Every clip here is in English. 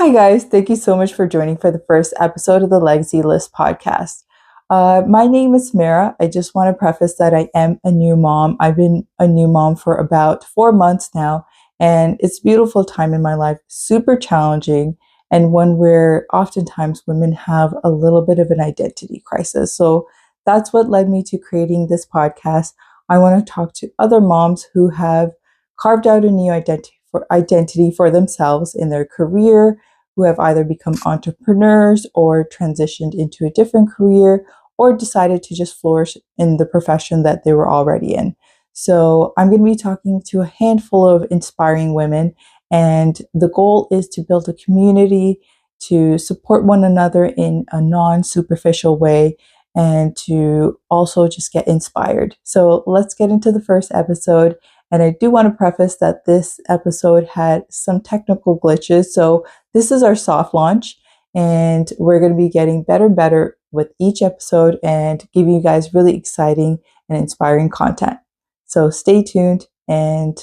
Hi, guys. Thank you so much for joining for the first episode of the Legacy List podcast. My name is Mara. I just want to preface that I am a new mom. I've been a new mom for about 4 months now, and it's a beautiful time in my life, super challenging, and one where oftentimes women have a little bit of an identity crisis. So that's what led me to creating this podcast. I want to talk to other moms who have carved out a new identity for themselves in their career, who have either become entrepreneurs or transitioned into a different career or decided to just flourish in the profession that they were already in. So, I'm going to be talking to a handful of inspiring women, and the goal is to build a community, to support one another in a non superficial way, and to also just get inspired. So, let's get into the first episode. And I do want to preface that this episode had some technical glitches. So, this is our soft launch, and we're going to be getting better and better with each episode and giving you guys really exciting and inspiring content. So stay tuned, and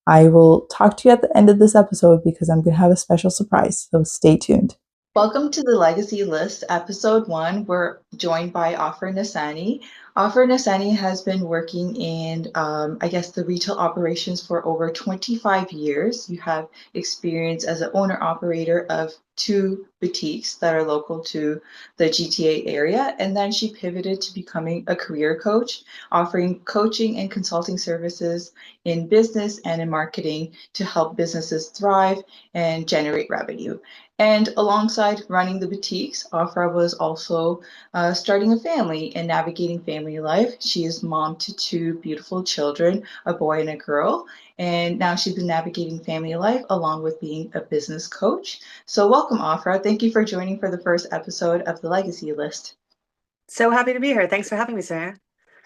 I will talk to you at the end of this episode because I'm going to have a special surprise. So stay tuned. Welcome to the Legacy List, episode 1. We're joined by Ofra Nissani. Ofra Nissani has been working in, the retail operations for over 25 years. You have experience as an owner-operator of 2 boutiques that are local to the GTA area. And then she pivoted to becoming a career coach, offering coaching and consulting services in business and in marketing to help businesses thrive and generate revenue. And alongside running the boutiques, Ofra was also starting a family and navigating family life. She is mom to 2 beautiful children, a boy and a girl. And now she's been navigating family life along with being a business coach. So welcome, Ofra. Thank you for joining for the first episode of the Legacy List. So happy to be here. Thanks for having me, Sarah.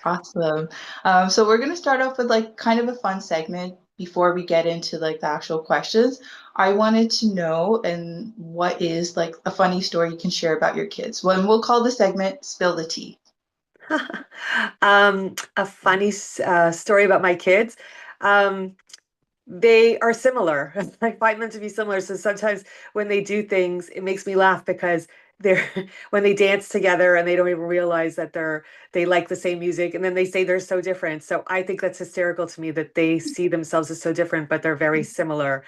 Awesome. So we're going to start off with kind of a fun segment before we get into the actual questions. I wanted to know and what is a funny story you can share about your kids. Well, and we'll call the segment Spill the Tea. A funny story about my kids. Um, they are similar. I find them to be similar. So sometimes when they do things, it makes me laugh because they're when they dance together and they don't even realize that they like the same music, and then they say they're so different. So I think that's hysterical to me that they see themselves as so different, but they're very similar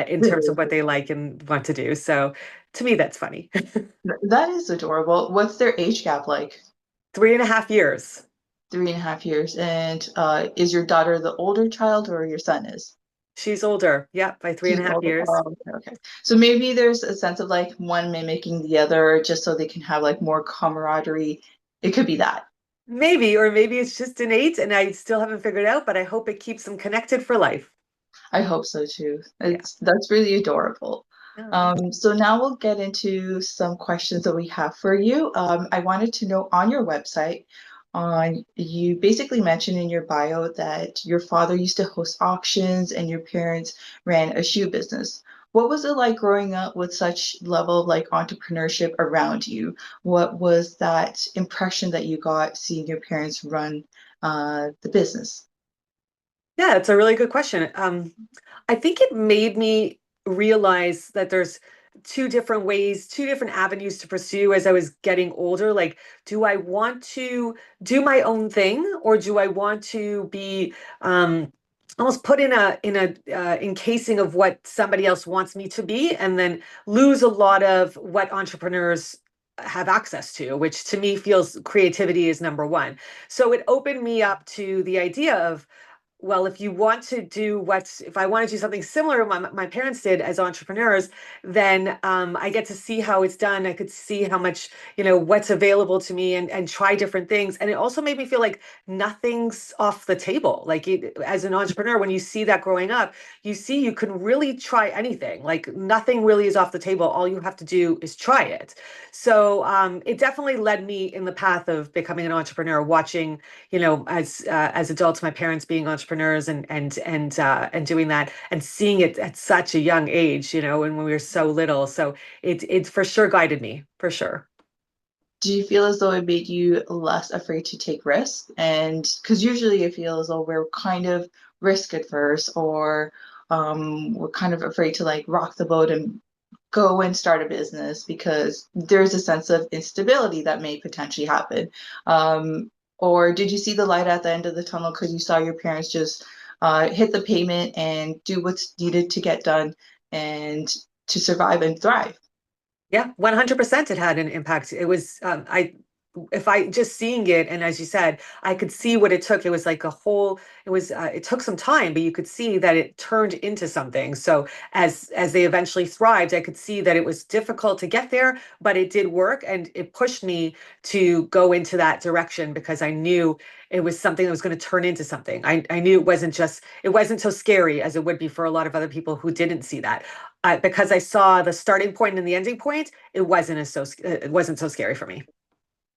in terms of what they like and want to do. So to me, that's funny. That is adorable. What's their age gap like? 3.5 years. 3.5 years. And is your daughter the older child or your son is? She's older. Yeah, by three She's and a half older. years. Oh, okay. So maybe there's a sense of one mimicking the other just so they can have more camaraderie. It could be that. Maybe, or maybe it's just innate and I still haven't figured out, but I hope it keeps them connected for life. I hope so too. Yeah. That's really adorable. Oh, thank you. So now we'll get into some questions that we have for you. I wanted to know on your website, you basically mentioned in your bio that your father used to host auctions and your parents ran a shoe business. What was it like growing up with such level of entrepreneurship around you? What was that impression that you got seeing your parents run the business? Yeah, it's a really good question. I think it made me realize that there's two different ways, two different avenues to pursue as I was getting older. Like, do I want to do my own thing, or do I want to be almost put in a encasing of what somebody else wants me to be, and then lose a lot of what entrepreneurs have access to, which to me feels creativity is number one. So it opened me up to the idea of, well, if you want to do if I want to do something similar to what my parents did as entrepreneurs, then I get to see how it's done. I could see how much, what's available to me, and try different things. And it also made me feel like nothing's off the table. Like as an entrepreneur, when you see that growing up, you see you can really try anything. Like nothing really is off the table. All you have to do is try it. So it definitely led me in the path of becoming an entrepreneur, watching as adults, my parents being entrepreneurs and doing that and seeing it at such a young age, and when we were so little. So it for sure guided me, for sure. Do you feel as though it made you less afraid to take risks? And because usually I feel as though we're kind of risk adverse or we're kind of afraid to rock the boat and go and start a business because there's a sense of instability that may potentially happen? Or did you see the light at the end of the tunnel because you saw your parents just hit the pavement and do what's needed to get done and to survive and thrive? Yeah, 100% it had an impact. It was, if I just seeing it, and as you said, I could see what it took. It was like a whole, it took some time, but you could see that it turned into something. So as they eventually thrived, I could see that it was difficult to get there, but it did work, and it pushed me to go into that direction because I knew it was something that was going to turn into something. I knew it wasn't so scary as it would be for a lot of other people who didn't see that. Because I saw the starting point and the ending point, it wasn't so scary for me.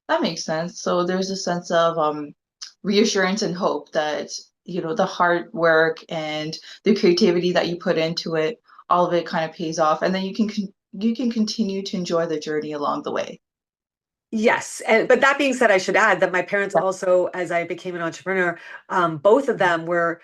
That makes sense. So there's a sense of reassurance and hope that, the hard work and the creativity that you put into it, all of it kind of pays off, and then you can continue to enjoy the journey along the way. Yes, and but that being said, I should add that my parents also, as I became an entrepreneur, both of them were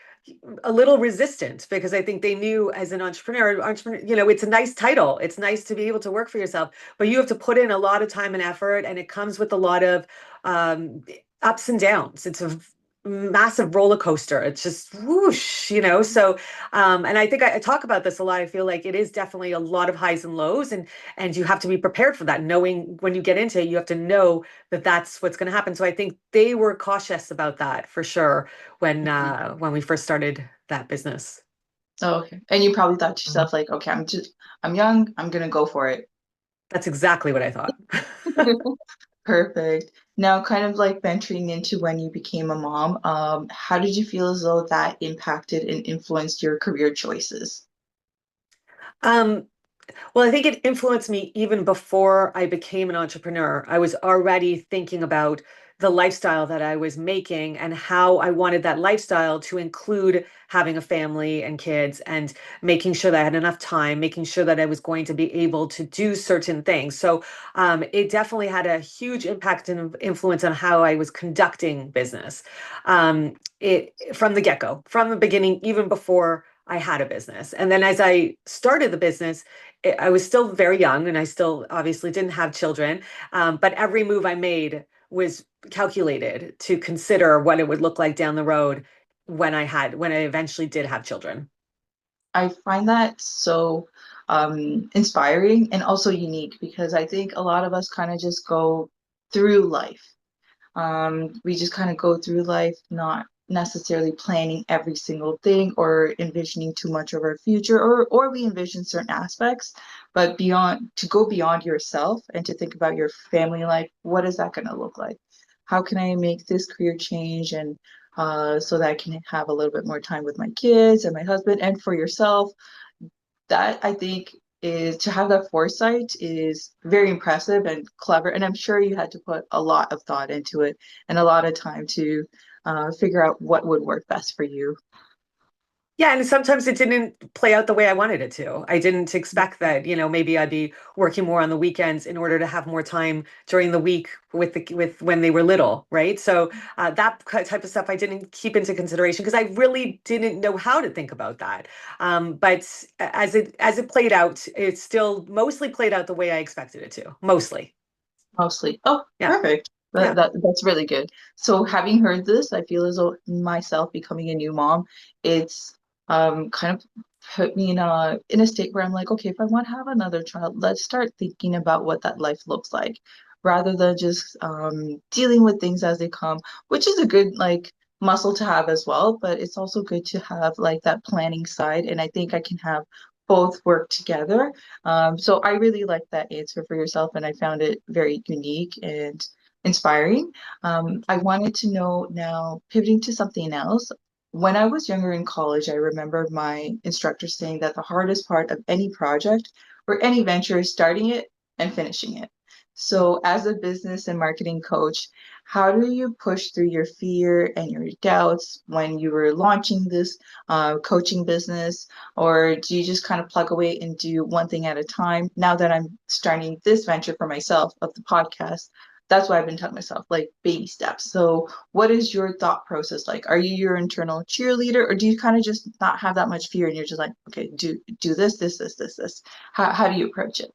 a little resistant because I think they knew as an entrepreneur, it's a nice title. It's nice to be able to work for yourself, but you have to put in a lot of time and effort, and it comes with a lot of um, ups and downs. It's a massive roller coaster. It's just whoosh. So, and I think I talk about this a lot. I feel like it is definitely a lot of highs and lows, and you have to be prepared for that. Knowing when you get into it, you have to know that that's what's going to happen. So I think they were cautious about that for sure Mhm. when we first started that business. Oh, okay. And you probably thought to yourself, like, okay, I'm young, I'm gonna go for it. That's exactly what I thought. Perfect. Now, kind of like venturing into when you became a mom, how did you feel as though that impacted and influenced your career choices? Um, Well, I think it influenced me even before I became an entrepreneur. I was already thinking about the lifestyle that I was making and how I wanted that lifestyle to include having a family and kids and making sure that I had enough time, making sure that I was going to be able to do certain things. So it definitely had a huge impact and influence on how I was conducting business. It from the get-go, from the beginning, even before I had a business. And then as I started the business, I was still very young and I still obviously didn't have children. But every move I made was calculated to consider what it would look like down the road when I eventually did have children. I find that so inspiring and also unique because I think a lot of us kind of just go through life. We just kind of go through life not necessarily planning every single thing or envisioning too much of our future, or we envision certain aspects, but beyond to go beyond yourself and to think about your family life, what is that going to look like? How can I make this career change and so that I can have a little bit more time with my kids and my husband and for yourself? That I think is to have that foresight is very impressive and clever. And I'm sure you had to put a lot of thought into it and a lot of time to figure out what would work best for you. Yeah, and sometimes it didn't play out the way I wanted it to. I didn't expect that, maybe I'd be working more on the weekends in order to have more time during the week with when they were little, right? So that type of stuff I didn't keep into consideration because I really didn't know how to think about that. But as it played out, it still mostly played out the way I expected it to. Mostly. Mostly. Oh, Yeah. perfect. Yeah. That's really good. So having heard this, I feel as though myself becoming a new mom, it's kind of put me in a state where I'm like, okay, if I want to have another child, let's start thinking about what that life looks like, rather than just dealing with things as they come, which is a good like muscle to have as well, but it's also good to have like that planning side, and I think I can have both work together. So I really like that answer for yourself, and I found it very unique and inspiring. I wanted to know now, pivoting to something else. When I was younger in college, I remember my instructor saying that the hardest part of any project or any venture is starting it and finishing it. So, as a business and marketing coach, how do you push through your fear and your doubts when you were launching this coaching business? Or do you just kind of plug away and do one thing at a time? Now that I'm starting this venture for myself of the podcast, that's why I've been telling myself, like, baby steps. So what is your thought process like? Are you your internal cheerleader, or do you kind of just not have that much fear and you're just like, okay, do this. How do you approach it?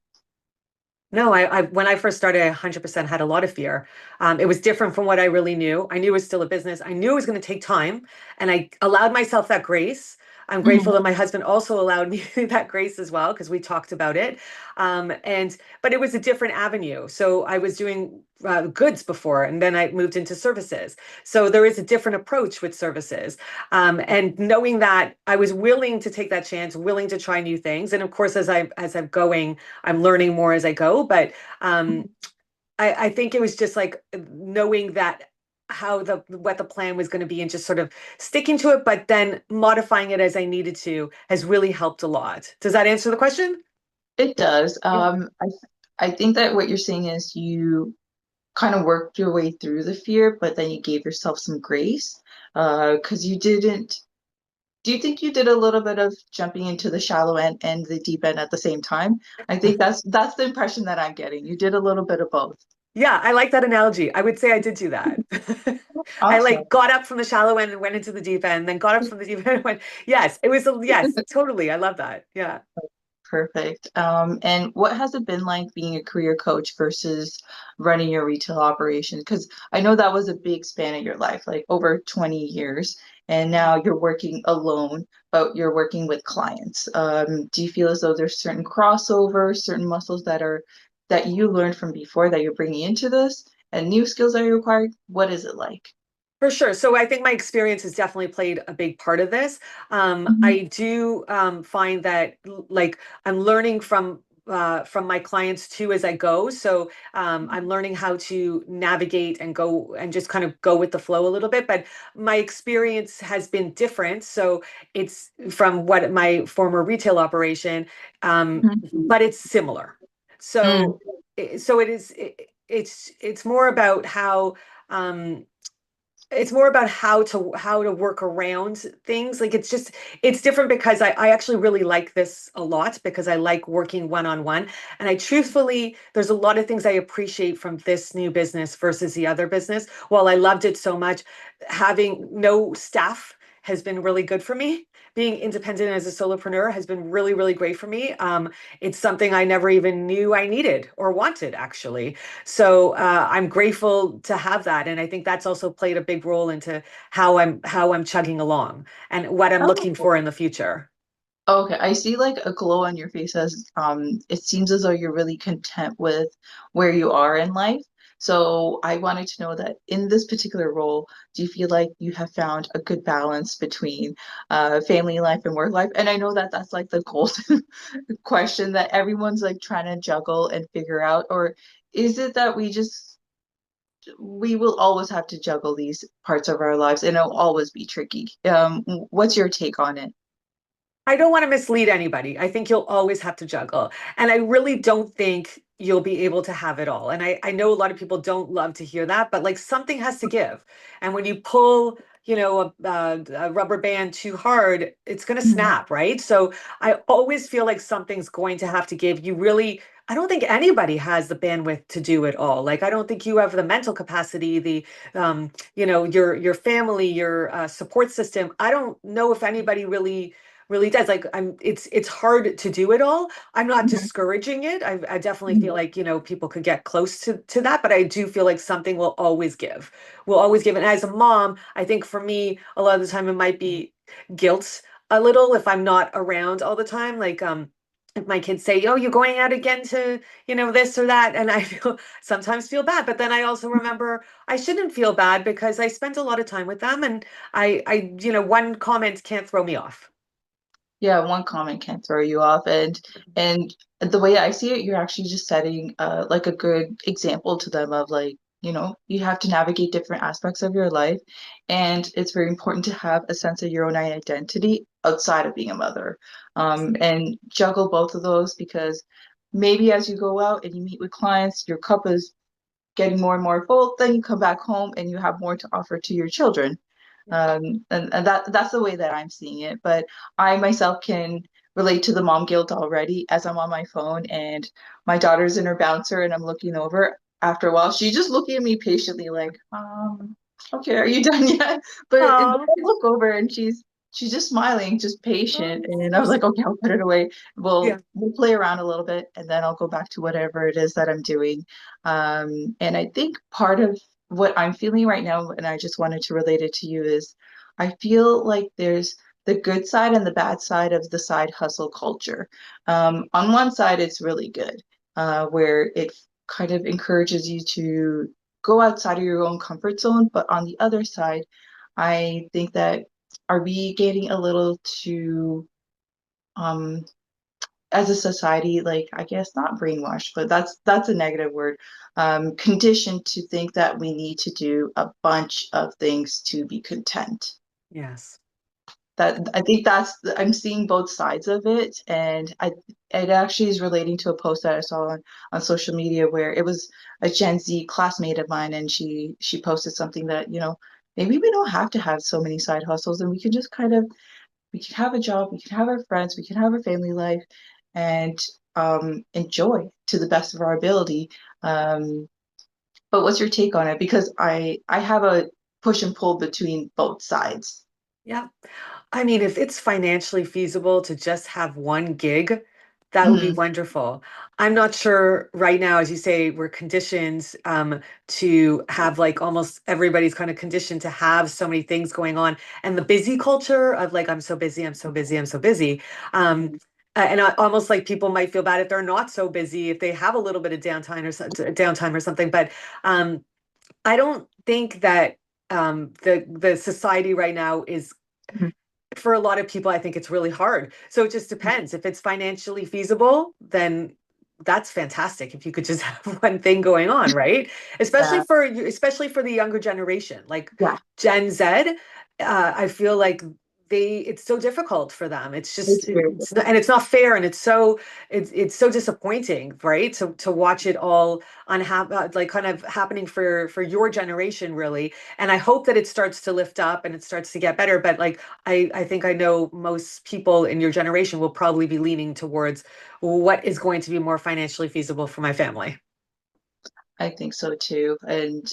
No, I when I first started, I 100% had a lot of fear. It was different from what I really knew. I knew it was still a business. I knew it was going to take time, and I allowed myself that grace. I'm grateful Mhm. that my husband also allowed me that grace as well because we talked about it. But it was a different avenue. So I was doing goods before, and then I moved into services. So there is a different approach with services. And knowing that I was willing to take that chance, willing to try new things, and of course, as I'm going. I'm learning more as I go, but um, I think it was just like knowing that how the what the plan was going to be and just sort of sticking to it, but then modifying it as I needed to has really helped a lot. Does that answer the question? It does. Yeah. I think that what you're saying is you kind of worked your way through the fear, but then you gave yourself some grace. Because you didn't, do you think you did a little bit of jumping into the shallow end and the deep end at the same time? I think that's the impression that I'm getting. You did a little bit of both. Yeah, I like that analogy. I would say I did do that. I Awesome. like got up from the shallow end and went into the deep end, then got up from the deep end and went, yes, it was yes, totally. I love that. Yeah. Perfect. And what has it been like being a career coach versus running your retail operation? Because I know that was a big span of your life, like over 20 years, and now you're working alone, but you're working with clients. Do you feel as though there's certain crossovers, certain muscles that you learned from before that you're bringing into this, and new skills that you required? What is it like? For sure. So I think my experience has definitely played a big part of this. Mhm, I do find that like I'm learning from my clients too as I go. So I'm learning how to navigate and go and just kind of go with the flow a little bit. But my experience has been different. So it's from what my former retail operation, mhm, but it's similar. mm, So so it is. It's more about how. Um, it's more about how to work around things. Like it's different because I actually really like this a lot because I like working one-on-one. And I truthfully, there's a lot of things I appreciate from this new business versus the other business. While I loved it so much, having no staff has been really good for me. Being independent as a solopreneur has been really, really great for me. It's something I never even knew I needed or wanted, actually. So I'm grateful to have that, and I think that's also played a big role into how I'm chugging along and what I'm looking mm. for in the future. Okay, I see like a glow on your face as it seems as though you're really content with where you are in life. So I wanted to know that in this particular role, do you feel like you have found a good balance between family life and work life? And I know that that's like the golden question that everyone's like trying to juggle and figure out, or is it that we will always have to juggle these parts of our lives and it'll always be tricky? What's your take on it? I don't want to mislead anybody. I think you'll always have to juggle. And I really don't think you'll be able to have it all. And I know a lot of people don't love to hear that, but like something has to give. And when you pull, a rubber band too hard, it's going to Mhm, snap, right? So I always feel like something's going to have to give. I don't think anybody has the bandwidth to do it all. Like I don't think you have the mental capacity, your family, your support system. I don't know if anybody really does. Like it's hard to do it all. I'm not mhm, discouraging it. I definitely mhm, feel like, people could get close to that, but I do feel like something will always give. Will always give. And as a mom, I think for me, a lot of the time it might be guilt a little if I'm not around all the time. Like if my kids say, "Oh, you're going out again to, this or that," and I sometimes feel bad, but then I also remember I shouldn't feel bad because I spent a lot of time with them, and one comment can't throw me off. Yeah, one comment can throw you off, and the way I see it, you're actually just setting like a good example to them of like, you have to navigate different aspects of your life, and it's very important to have a sense of your own identity outside of being a mother, and juggle both of those because maybe as you go out and you meet with clients, your cup is getting more and more full, then you come back home and you have more to offer to your children. And that's the way that I'm seeing it. But I myself can relate to the mom guilt already as I'm on my phone and my daughter's in her bouncer and I'm looking over. after a while, she's just looking at me patiently, like, okay, are you done yet? But then Oh, I look over and she's just smiling, just patient. And I was like, okay, I'll put it away. yeah. We'll play around a little bit, and then I'll go back to whatever it is that I'm doing. And I think part of what I'm feeling right now, and I just wanted to relate it to you, is I feel like there's the good side and the bad side of the side hustle culture. On one side, it's really good, where it kind of encourages you to go outside of your own comfort zone. But on the other side, I think that are we getting a little too, um, as a society, like I guess not brainwashed, but that's a negative word, conditioned to think that we need to do a bunch of things to be content. Yes. That I think I'm seeing both sides of it, and it actually is relating to a post that I saw on social media where it was a Gen Z classmate of mine, and she posted something that, maybe we don't have to have so many side hustles, and we can just kind of we can have a job, we can have our friends, we can have our family life, and enjoy to the best of our ability. Um, but what's your take on it? Because I have a push and pull between both sides. Yeah. I mean, if it's financially feasible to just have one gig, that would be Mhm. wonderful. I'm not sure right now, as you say, we're conditioned to have like almost everybody's kind of conditioned to have so many things going on. And the busy culture of like, I'm so busy, I'm so busy, I'm so busy. And almost like people might feel bad if they're not so busy, if they have a little bit of downtime or something. But um, I don't think that the society right now is Mhm. for a lot of people, I think it's really hard. So it just depends. If it's financially feasible, then that's fantastic. If you could just have one thing going on, right? Yeah, Especially for the younger generation, like yeah, Gen Z, I feel like it's so difficult for them. It's just it's very it's not, and it's not fair, and it's so disappointing, right? To watch it all like kind of happening for your generation, really. And I hope that it starts to lift up and it starts to get better. But like I think I know most people in your generation will probably be leaning towards what is going to be more financially feasible for my family. I think so too. And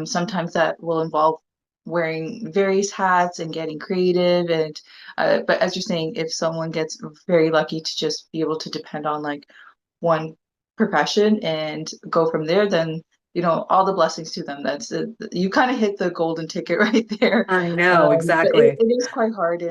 sometimes that will involve wearing various hats and getting creative. And but as you're saying, if someone gets very lucky to just be able to depend on like one profession and go from there, then all the blessings to them. That's you kind of hit the golden ticket right there. I know, But exactly. it is quite hard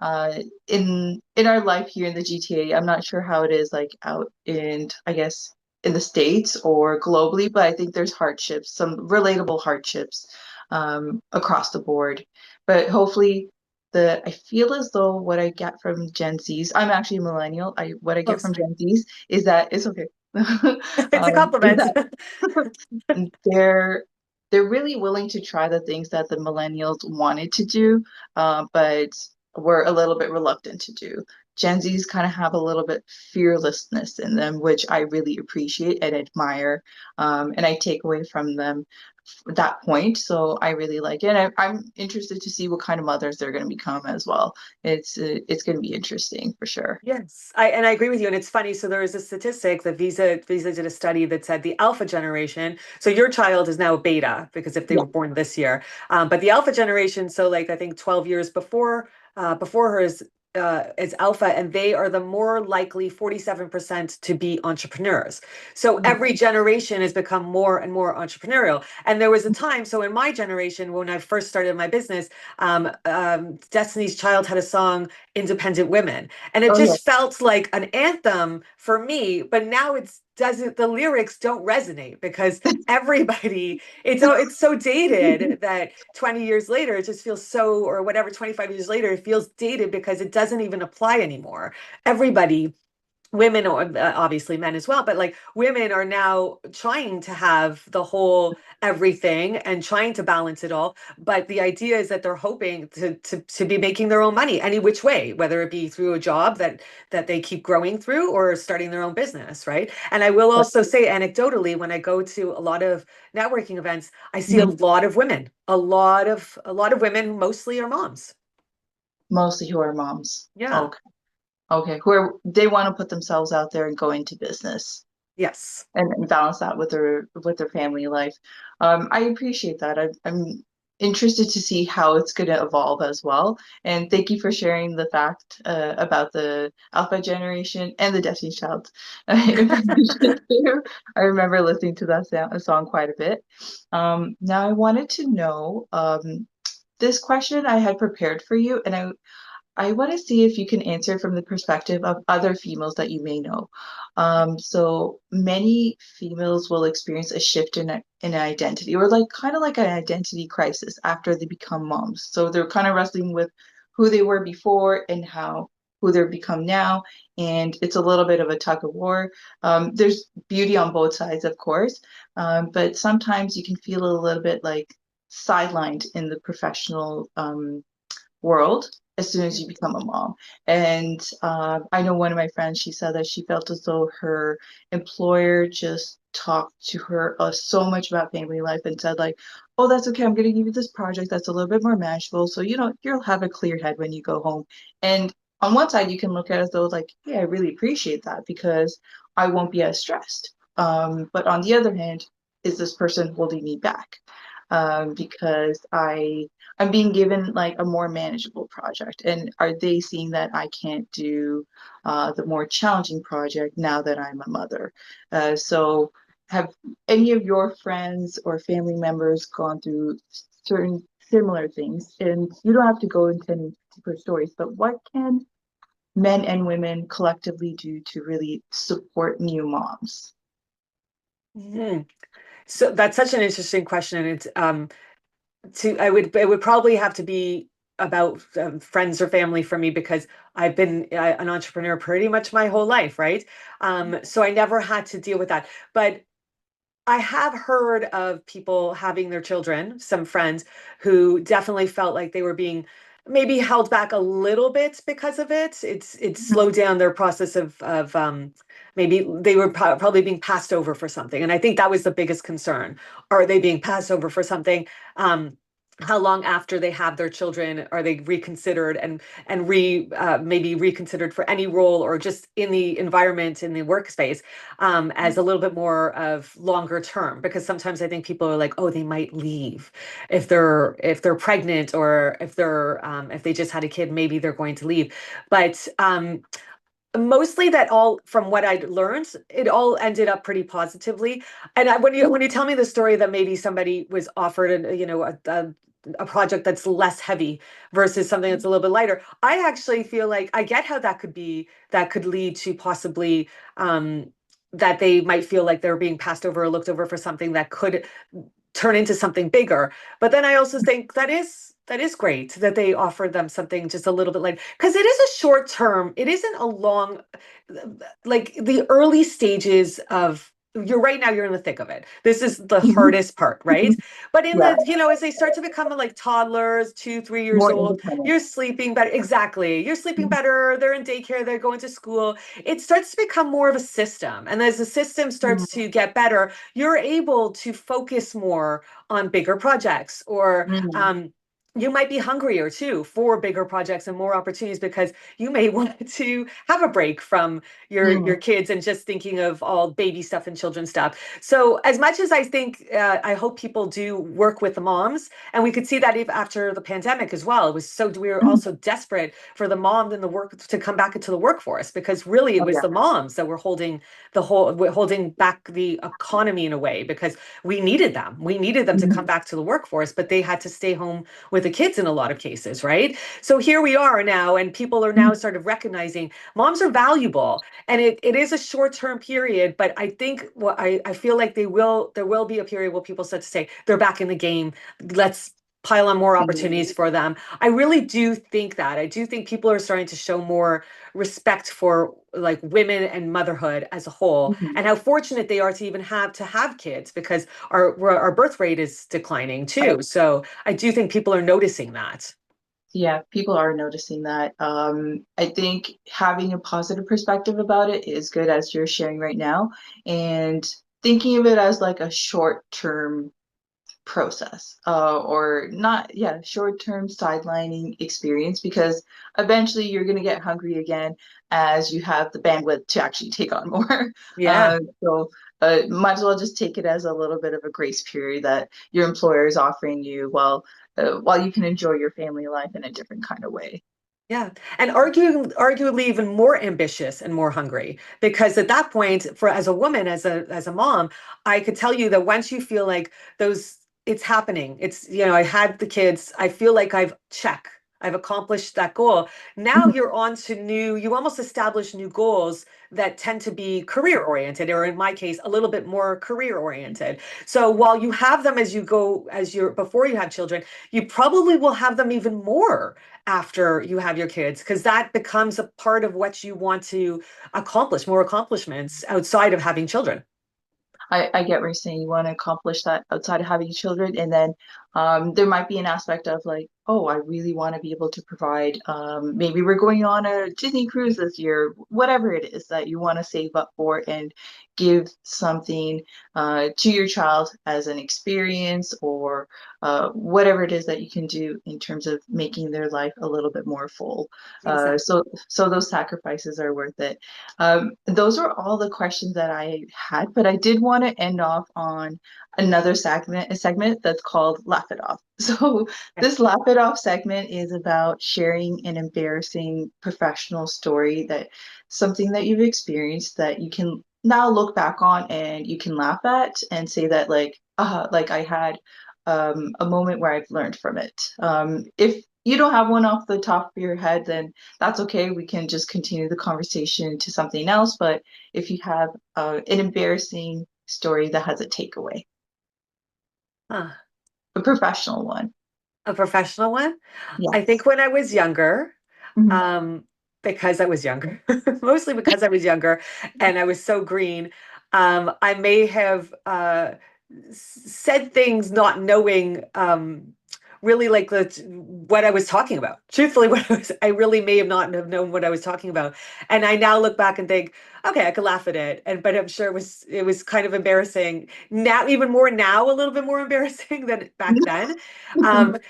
uh, in our life here in the GTA. I'm not sure how it is like out in, I guess, in the States or globally, but I think there's hardships, some relatable hardships across the board. But hopefully, I feel as though what I get from Gen Zs, I'm actually a millennial. What I Oh, get from sorry. Gen Zs is that it's okay. It's a Is compliment. that they're they're really willing to try the things that the millennials wanted to do, but were a little bit reluctant to do. Gen Zs kind of have a little bit fearlessness in them, which I really appreciate and admire, and I take away from them that point. So I really like it. And I'm interested to see what kind of mothers they're going to become as well. It's going to be interesting for sure. Yes, I agree with you, and it's funny. So there is a statistic that Visa did a study that said the alpha generation. So your child is now a beta because if they Yeah. were born this year, but the alpha generation. So like I think 12 years before her is alpha, and they are the more likely 47% to be entrepreneurs. So Mhm. every generation has become more and more entrepreneurial. And there was a time. So in my generation, when I first started my business, Destiny's Child had a song "Independent Women." And it Oh yeah. just felt like an anthem for me, but now it's doesn't the lyrics don't resonate because everybody it's so dated that 20 years later it just feels so, or whatever, 25 years later it feels dated because it doesn't even apply anymore. Everybody, women, or obviously men as well, but like women are now trying to have the whole everything and trying to balance it all. But the idea is that they're hoping to be making their own money any which way, whether it be through a job that they keep growing through or starting their own business, right? And I will also say anecdotally, when I go to a lot of networking events, I see a Mhm. lot of women, a lot of women who mostly are moms. Mostly who are moms. Yeah. Okay. Okay. Who are they want to put themselves out there and go into business. Yes. and balance that with their family life. I appreciate that. I'm interested to see how it's going to evolve as well. And thank you for sharing the fact about the Alpha generation and the Destiny Child information too. I remember listening to that song quite a bit. Now I wanted to know this question I had prepared for you, and I want to see if you can answer from the perspective of other females that you may know. So many females will experience a shift in identity, or like kind of like an identity crisis after they become moms. So they're kind of wrestling with who they were before and who they've become now, and it's a little bit of a tug of war. There's beauty on both sides, of course, but sometimes you can feel a little bit like sidelined in the professional world as soon as you become a mom. And I know one of my friends, she said that she felt as though her employer just talked to her so much about family life and said like, oh, that's okay, I'm going to give you this project that's a little bit more manageable, so you know you'll have a clear head when you go home. And on one side you can look at it as though like, hey, I really appreciate that because I won't be as stressed. But on the other hand, is this person holding me back? Because I'm being given like a more manageable project, and are they seeing that I can't do the more challenging project now that I'm a mother? So have any of your friends or family members gone through certain similar things? And you don't have to go into any particular stories, but what can men and women collectively do to really support new moms? Mhm. So that's such an interesting question, and it's to I would it would probably have to be about friends or family for me because I've been an entrepreneur pretty much my whole life, right? So I never had to deal with that. But I have heard of people having their children, some friends who definitely felt like they were being maybe held back a little bit because of it. It slowed down their process of maybe they were probably being passed over for something. And I think that was the biggest concern. Are they being passed over for something? How long after they have their children are they reconsidered and maybe reconsidered for any role or just in the environment in the workspace as a little bit more of longer term, because sometimes I think people are like, oh, they might leave if they're pregnant, or if they just had a kid, maybe they're going to leave. But mostly that all from what I'd learned, it all ended up pretty positively. And when you tell me the story that maybe somebody was offered a project that's less heavy versus something that's a little bit lighter, I actually feel like I get how that could lead to possibly that they might feel like they're being passed over or looked over for something that could turn into something bigger. But then I also think that is great that they offered them something just a little bit like, because it is a short term, it isn't a long, like the early stages of you're right now, you're in the thick of it. This is the hardest part, right? But in Yeah, as they start to become like toddlers, 2, 3 years more old, independent. you're sleeping better. Exactly. You're sleeping better. They're in daycare, they're going to school. It starts to become more of a system. And as the system starts to get better, you're able to focus more on bigger projects, or Mm-hmm. you might be hungrier too for bigger projects and more opportunities because you may want to have a break from your kids and just thinking of all baby stuff and children stuff. So as much as I think I hope people do work with the moms, and we could see that even after the pandemic as well. It was so we were also desperate for the moms and the work to come back into the workforce, because really it Oh was yeah. the moms that were holding back the economy in a way, because we needed them to come Mhm. back to the workforce, but they had to stay home with the kids in a lot of cases, right? So here we are now, and people are now sort of recognizing moms are valuable, and it is a short-term period, but I think I feel like there will be a period where people start to say they're back in the game. Let's pile on more opportunities for them. I really do think that. I do think people are starting to show more respect for like women and motherhood as a whole, Mhm. and how fortunate they are to even have kids, because our birth rate is declining too. So I do think people are noticing that. Yeah, people are noticing that. I think having a positive perspective about it is good, as you're sharing right now, and thinking of it as like a short-term process, or not, yeah, short-term sidelining experience, because eventually you're going to get hungry again as you have the bandwidth to actually take on more. Yeah. So might as well just take it as a little bit of a grace period that your employer is offering you while you can enjoy your family life in a different kind of way. Yeah. And arguably even more ambitious and more hungry. Because at that point, for as a woman, as a mom, I could tell you that once you feel like those it's happening, I had the kids, I feel like I've accomplished that goal. Now you're on to you almost establish new goals that tend to be career oriented, or in my case, a little bit more career oriented. So while you have them before you have children, you probably will have them even more after you have your kids, because that becomes a part of what you want to accomplish, more accomplishments outside of having children. I get what you're saying. You want to accomplish that outside of having children, and then there might be an aspect of like, oh, I really want to be able to provide. Maybe we're going on a Disney cruise this year, whatever it is that you want to save up for and give something to your child as an experience, or whatever it is that you can do in terms of making their life a little bit more full. Uh, Exactly. so so those sacrifices are worth it. Those are all the questions that I had, but I did want to end off on another segment that's called Laugh It Off. So this Laugh It Off segment is about sharing an embarrassing professional story, that something that you've experienced that you can now look back on and you can laugh at and say that like I had a moment where I've learned from it. If you don't have one off the top of your head, then that's okay. We can just continue the conversation to something else. But if you have an embarrassing story that has a takeaway, Huh. a professional one. A professional one? I Yes. think when I was younger, Mhm. um, because I was younger, mostly because I was younger and I was so green, I may have said things not knowing really like what I was talking about. Truthfully, I really may have not have known what I was talking about. And I now look back and think, okay, I could laugh at it. But I'm sure it was kind of embarrassing now, even more now, a little bit more embarrassing than back then.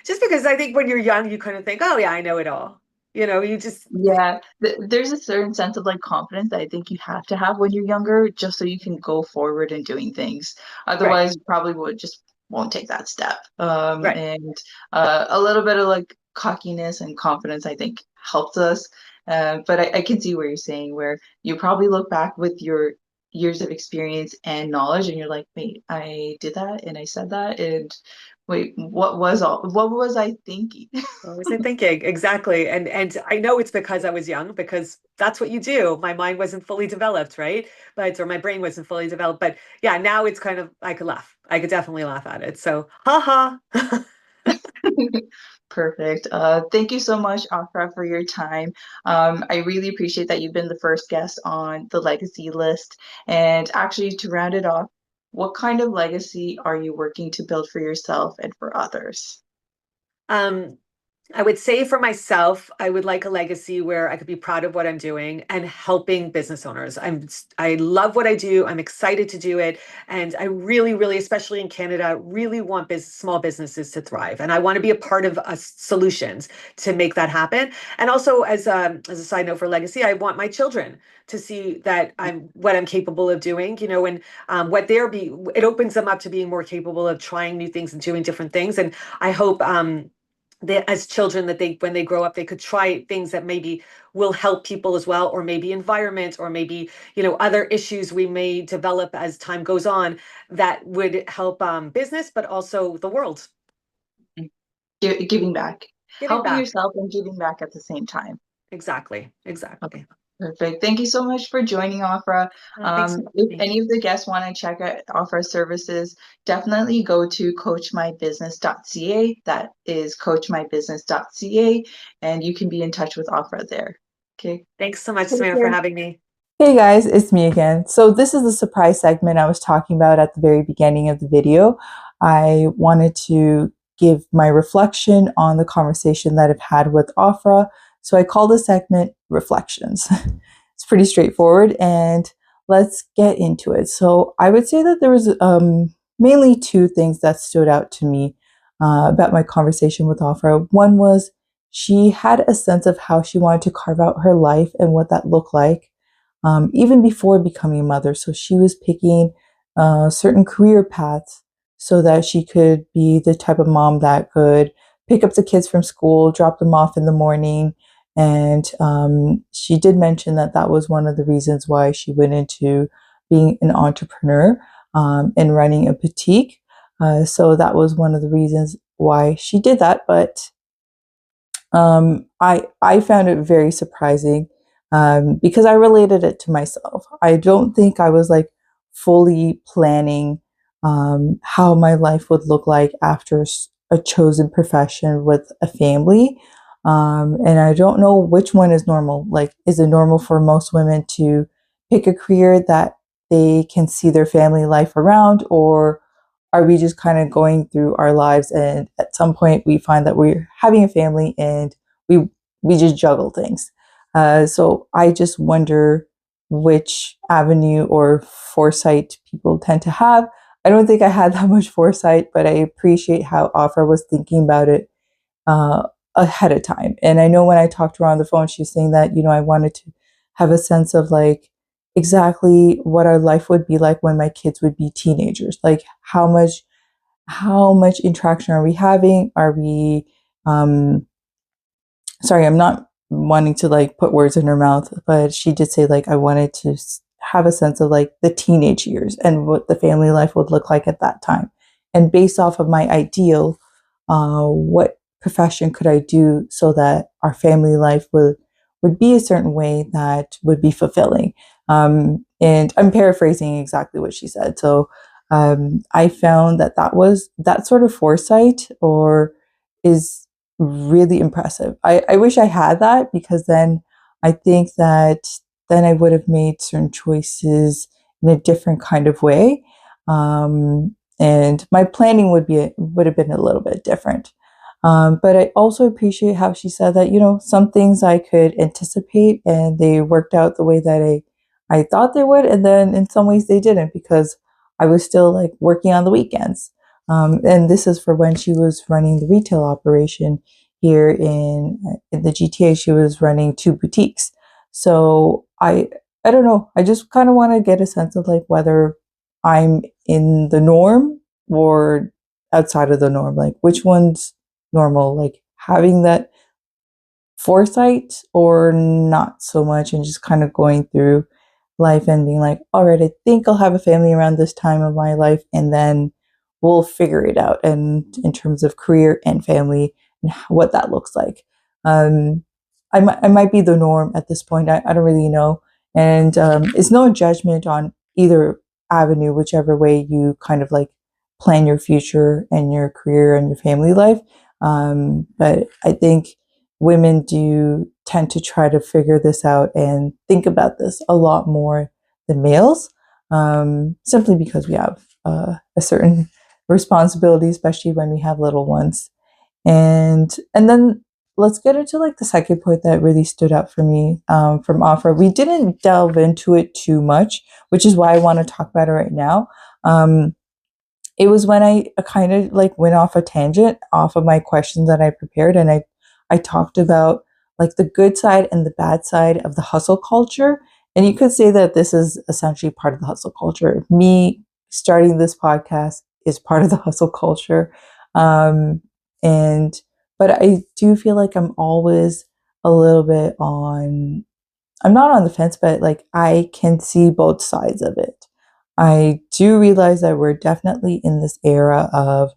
Just because I think when you're young, you kind of think, oh yeah, I know it all. You just Yeah, there's a certain sense of like confidence that I think you have to have when you're younger, just so you can go forward in doing things. right, Otherwise, you probably would just won't take that step. right. And a little bit of like cockiness and confidence, I think, helps us. But I can see what you're saying, where you probably look back with your years of experience and knowledge, and you're like, wait, I did that and I said that, and wait, what was I thinking? What was I thinking? Exactly. And I know it's because I was young, because that's what you do. My mind wasn't fully developed, right? Or my brain wasn't fully developed. But yeah, now it's kind of I could laugh. I could definitely laugh at it. So haha. Perfect. Thank you so much, Ofra, for your time. I really appreciate that you've been the first guest on the legacy list. And actually, to round it off, what kind of legacy are you working to build for yourself and for others? Um, I would say for myself, I would like a legacy where I could be proud of what I'm doing and helping business owners. I love what I do. I'm excited to do it, and I really, really, especially in Canada, really want small businesses to thrive. And I want to be a part of solutions to make that happen. And also, as a side note for legacy, I want my children to see that I'm what I'm capable of doing. And it opens them up to being more capable of trying new things and doing different things. And I hope. As children, that when they grow up, they could try things that maybe will help people as well, or maybe environment, or maybe other issues we may develop as time goes on that would help business, but also the world. Giving back, Giving helping back. yourself and giving back at the same time. Exactly, Okay, exactly. perfect. Thank you so much for joining, Ofra. Thanks for If having me. any of the guests want to check out Ofra's services, definitely go to coachmybusiness.ca. That is coachmybusiness.ca, and you can be in touch with Ofra there. Okay, Thanks so much, take Samantha, for care. having me. Hey guys, it's me again. So this is the surprise segment I was talking about at the very beginning of the video. I wanted to give my reflection on the conversation that I've had with Ofra. So I call this segment Reflections. It's pretty straightforward, and let's get into it. So I would say that there was mainly two things that stood out to me about my conversation with Ofra. One was she had a sense of how she wanted to carve out her life and what that looked like, even before becoming a mother. So she was picking certain career paths so that she could be the type of mom that could pick up the kids from school, drop them off in the morning. And she did mention that that was one of the reasons why she went into being an entrepreneur and running a boutique. So that was one of the reasons why she did that. But I found it very surprising because I related it to myself. I don't think I was like fully planning how my life would look like after a chosen profession with a family. And I don't know which one is normal. Like, is it normal for most women to pick a career that they can see their family life around, or are we just kind of going through our lives and at some point we find that we're having a family and we we just juggle things. So I just wonder which avenue or foresight people tend to have. I don't think I had that much foresight, but I appreciate how Ofra was thinking about it uh, ahead of time. And I know when I talked to her on the phone, she was saying that, I wanted to have a sense of like exactly what our life would be like when my kids would be teenagers. Like how much interaction are we having? Are we sorry, I'm not wanting to like put words in her mouth, but she did say like I wanted to have a sense of like the teenage years and what the family life would look like at that time. And based off of my ideal, what profession could I do so that our family life would be a certain way that would be fulfilling. And I'm paraphrasing exactly what she said. So I found that that sort of foresight or is really impressive. I wish I had that because then I think that then I would have made certain choices in a different kind of way. And my planning would have been a little bit different. But I also appreciate how she said that, some things I could anticipate and they worked out the way that I thought they would. And then in some ways they didn't because I was still like working on the weekends. And this is for when she was running the retail operation here in the GTA. She was running two boutiques. So I don't know. I just kind of want to get a sense of like whether I'm in the norm or outside of the norm. Like which one's normal? Like having that foresight or not so much and just kind of going through life and being like, all right, I think I'll have a family around this time of my life and then we'll figure it out. And in terms of career and family and what that looks like. Um, I might be the norm at this point. I don't really know. And it's no judgment on either avenue, whichever way you kind of like plan your future and your career and your family life. But I think women do tend to try to figure this out and think about this a lot more than males, simply because we have a certain responsibility, especially when we have little ones. And then let's get into like the second point that really stood out for me from Ofra. We didn't delve into it too much, which is why I want to talk about it right now. It was when I kind of like went off a tangent off of my questions that I prepared, and I talked about like the good side and the bad side of the hustle culture. And you could say that this is essentially part of the hustle culture. Me starting this podcast is part of the hustle culture. Um, and, but I do feel like I'm always a little bit I'm not on the fence, but like I can see both sides of it. I do realize that we're definitely in this era of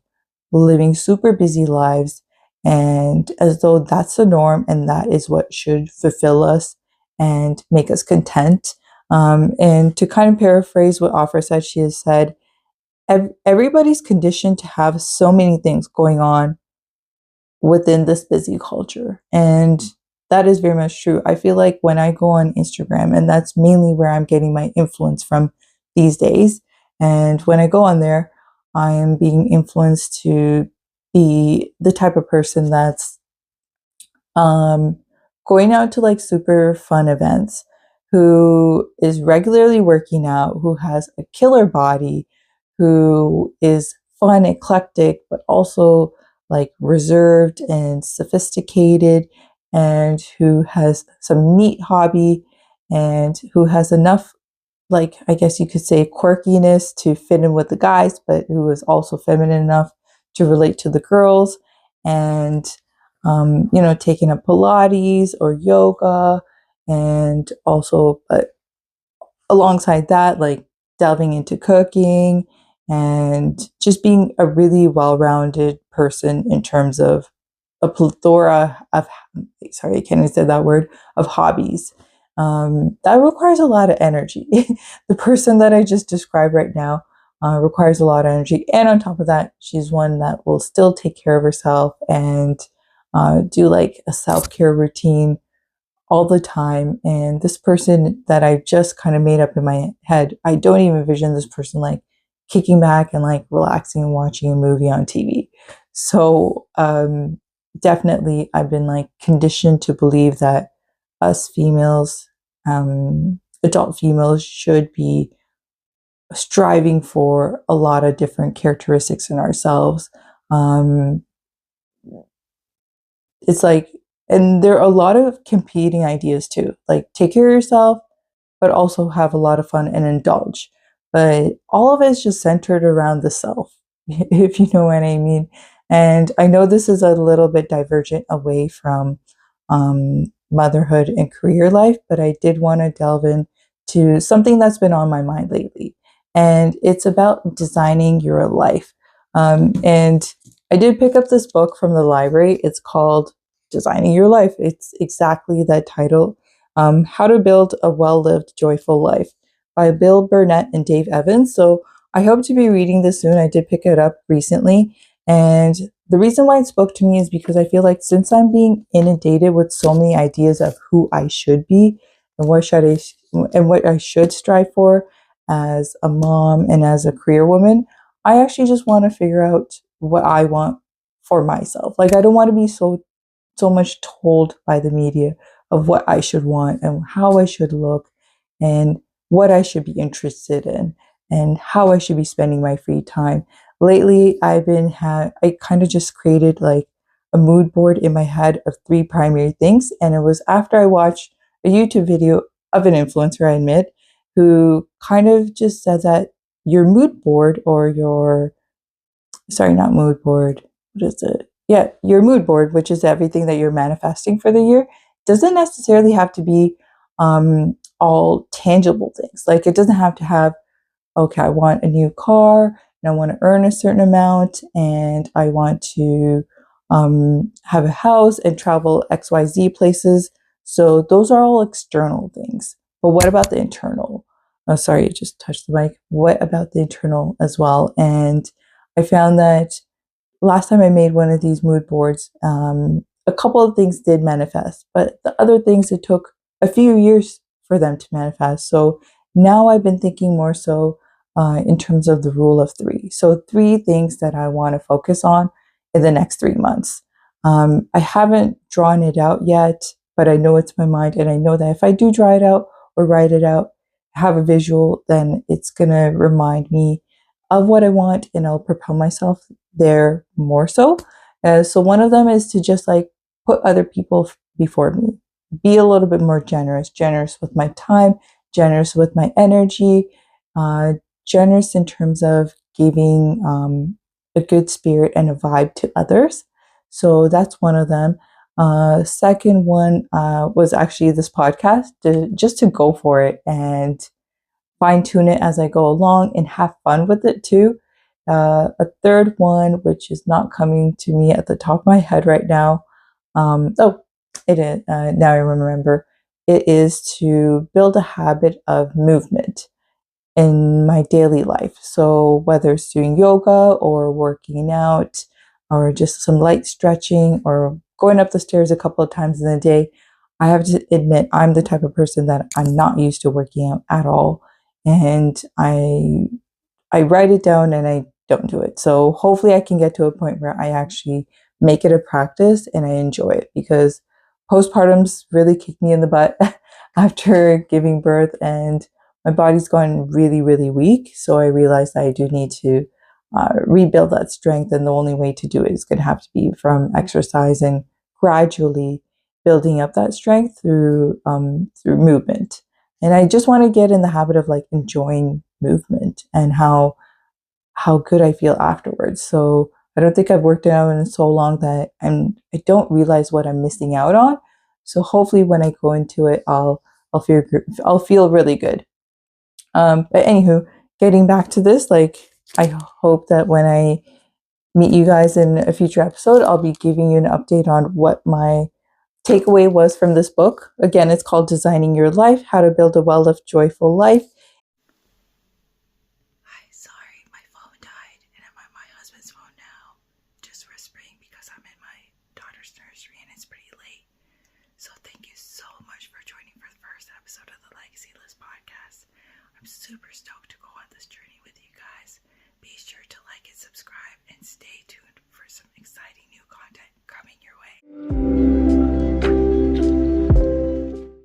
living super busy lives and as though that's the norm and that is what should fulfill us and make us content. And to kind of paraphrase what Offer said, she has said, everybody's conditioned to have so many things going on within this busy culture. And that is very much true. I feel like when I go on Instagram, and that's mainly where I'm getting my influence from these days, and when I go on there, I am being influenced to be the type of person that's um, going out to like super fun events, who is regularly working out, who has a killer body, who is fun, eclectic, but also like reserved and sophisticated, and who has some neat hobby, and who has enough, like, I guess you could say, quirkiness to fit in with the guys, but who is also feminine enough to relate to the girls. And, taking up Pilates or yoga, and also, alongside that, like delving into cooking and just being a really well-rounded person in terms of a plethora of, sorry, I can't even say that word, of hobbies. That requires a lot of energy. The person that I just described right now requires a lot of energy. And on top of that, she's one that will still take care of herself and do like a self-care routine all the time. And this person that I just kind of made up in my head, I don't even envision this person like kicking back and like relaxing and watching a movie on TV. So definitely I've been like conditioned to believe that us females, adult females, should be striving for a lot of different characteristics in ourselves. Um, it's like, and there are a lot of competing ideas too, like take care of yourself, but also have a lot of fun and indulge. But all of it is just centered around the self, if you know what I mean. And I know this is a little bit divergent away from motherhood and career life, but I did want to delve into something that's been on my mind lately. And it's about designing your life. And I did pick up this book from the library. It's called Designing Your Life. It's exactly that title. How to Build a Well-Lived, Joyful Life by Bill Burnett and Dave Evans. So I hope to be reading this soon. I did pick it up recently. And the reason why it spoke to me is because I feel like since I'm being inundated with so many ideas of who I should be and what I should strive for as a mom and as a career woman, I actually just want to figure out what I want for myself. Like I don't want to be so much told by the media of what I should want and how I should look and what I should be interested in and how I should be spending my free time. Lately, I kind of just created like a mood board in my head of three primary things. And it was after I watched a YouTube video of an influencer, I admit, who kind of just said that your mood board or not mood board, what is it? Yeah, your mood board, which is everything that you're manifesting for the year, doesn't necessarily have to be all tangible things. Like it doesn't have to have, okay, I want a new car and I want to earn a certain amount and I want to have a house and travel XYZ places. So those are all external things. But what about the internal? Oh, sorry, I just touched the mic. What about the internal as well? And I found that last time I made one of these mood boards, a couple of things did manifest, but the other things, it took a few years for them to manifest. So now I've been thinking more so in terms of the rule of three. So three things that I want to focus on in the next 3 months. I haven't drawn it out yet, but I know it's in my mind. And I know that if I do draw it out or write it out, have a visual, then it's going to remind me of what I want and I'll propel myself there more so. So one of them is to just like put other people before me, be a little bit more generous with my time, generous with my energy, generous in terms of giving a good spirit and a vibe to others. So that's one of them. Second one was actually this podcast, just to go for it and fine tune it as I go along and have fun with it too. A third one, which is not coming to me at the top of my head right now. It is. Now I remember. It is to build a habit of movement in my daily life. So whether it's doing yoga or working out or just some light stretching or going up the stairs a couple of times in a day, I have to admit I'm the type of person that I'm not used to working out at all. And I write it down and I don't do it. So hopefully I can get to a point where I actually make it a practice and I enjoy it, because postpartum's really kicked me in the butt after giving birth, and my body's gotten really, really weak. So I realized that I do need to rebuild that strength. And the only way to do it is going to have to be from exercise and gradually building up that strength through movement. And I just want to get in the habit of like enjoying movement and how good I feel afterwards. So I don't think I've worked out in so long that I don't realize what I'm missing out on. So hopefully when I go into it, I'll feel really good. But anywho, getting back to this, like I hope that when I meet you guys in a future episode, I'll be giving you an update on what my takeaway was from this book. Again, it's called Designing Your Life: How to Build a Well-Lived, Joyful Life. Hi, sorry, my phone died, and I'm on my husband's phone now, just whispering because I'm in my daughter's nursery and it's pretty late. So thank you so much for joining for the first episode of the Legacy List podcast. I'm super stoked to